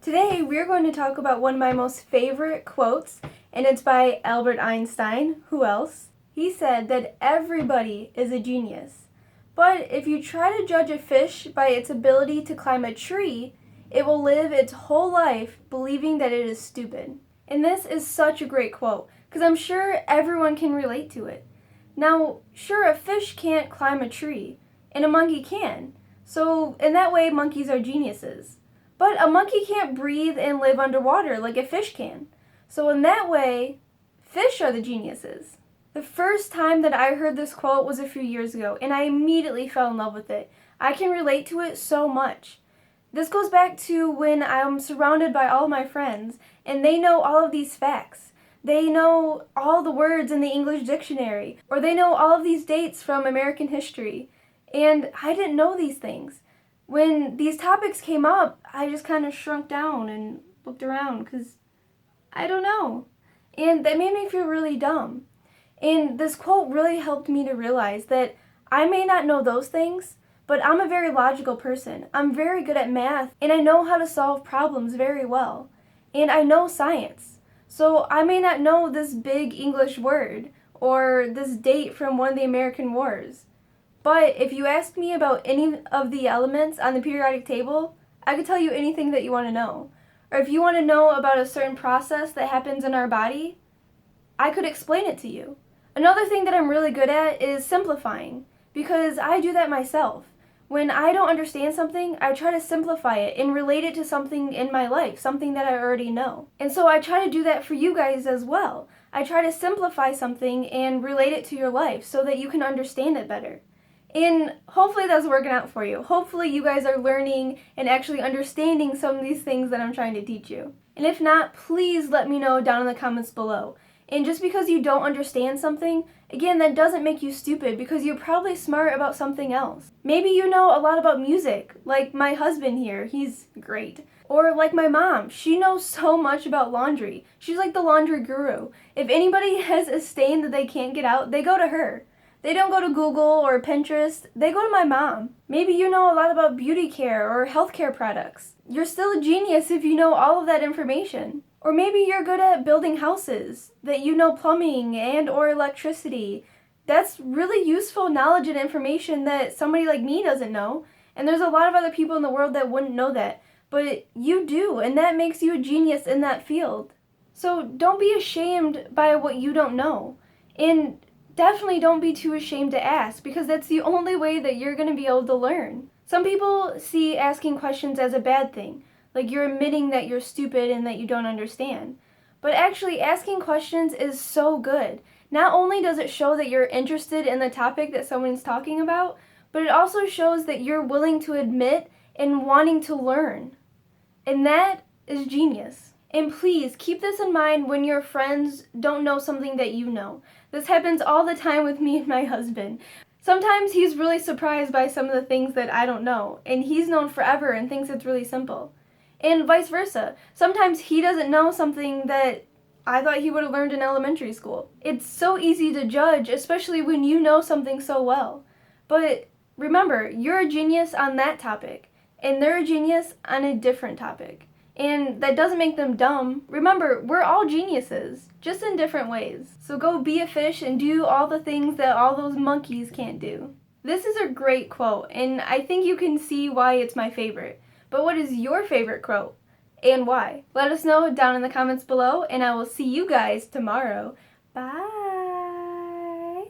Today we're going to talk about one of my most favorite quotes, and it's by Albert Einstein. Who else? He said that everybody is a genius. But if you try to judge a fish by its ability to climb a tree, it will live its whole life believing that it is stupid. And this is such a great quote, because I'm sure everyone can relate to it. Now, sure, a fish can't climb a tree, and a monkey can. So, in that way, monkeys are geniuses. But a monkey can't breathe and live underwater like a fish can. So in that way, fish are the geniuses. The first time that I heard this quote was a few years ago, and I immediately fell in love with it. I can relate to it so much. This goes back to when I'm surrounded by all my friends, and they know all of these facts. They know all the words in the English dictionary, or they know all of these dates from American history. And I didn't know these things. When these topics came up, I just kind of shrunk down and looked around because I don't know. And that made me feel really dumb. And this quote really helped me to realize that I may not know those things, but I'm a very logical person. I'm very good at math, and I know how to solve problems very well. And I know science. So I may not know this big English word or this date from one of the American wars. But if you ask me about any of the elements on the periodic table, I could tell you anything that you want to know. Or if you want to know about a certain process that happens in our body, I could explain it to you. Another thing that I'm really good at is simplifying, because I do that myself. When I don't understand something, I try to simplify it and relate it to something in my life, something that I already know. And so I try to do that for you guys as well. I try to simplify something and relate it to your life so that you can understand it better. And hopefully that's working out for you. Hopefully you guys are learning and actually understanding some of these things that I'm trying to teach you. And if not, please let me know down in the comments below. And just because you don't understand something, again, that doesn't make you stupid because you're probably smart about something else. Maybe you know a lot about music, like my husband here, he's great. Or like my mom, she knows so much about laundry. She's like the laundry guru. If anybody has a stain that they can't get out, they go to her. They don't go to Google or Pinterest, they go to my mom. Maybe you know a lot about beauty care or healthcare products. You're still a genius if you know all of that information. Or maybe you're good at building houses, that you know plumbing and or electricity. That's really useful knowledge and information that somebody like me doesn't know. And there's a lot of other people in the world that wouldn't know that. But you do, and that makes you a genius in that field. So don't be ashamed by what you don't know. And definitely don't be too ashamed to ask, because that's the only way that you're going to be able to learn. Some people see asking questions as a bad thing, like you're admitting that you're stupid and that you don't understand. But actually, asking questions is so good. Not only does it show that you're interested in the topic that someone's talking about, but it also shows that you're willing to admit and wanting to learn. And that is genius. And please keep this in mind when your friends don't know something that you know. This happens all the time with me and my husband. Sometimes he's really surprised by some of the things that I don't know, and he's known forever and thinks it's really simple. And vice versa. Sometimes he doesn't know something that I thought he would have learned in elementary school. It's so easy to judge, especially when you know something so well. But remember, you're a genius on that topic, and they're a genius on a different topic. And that doesn't make them dumb. Remember, we're all geniuses, just in different ways. So go be a fish and do all the things that all those monkeys can't do. This is a great quote, and I think you can see why it's my favorite. But what is your favorite quote, and why? Let us know down in the comments below, and I will see you guys tomorrow. Bye!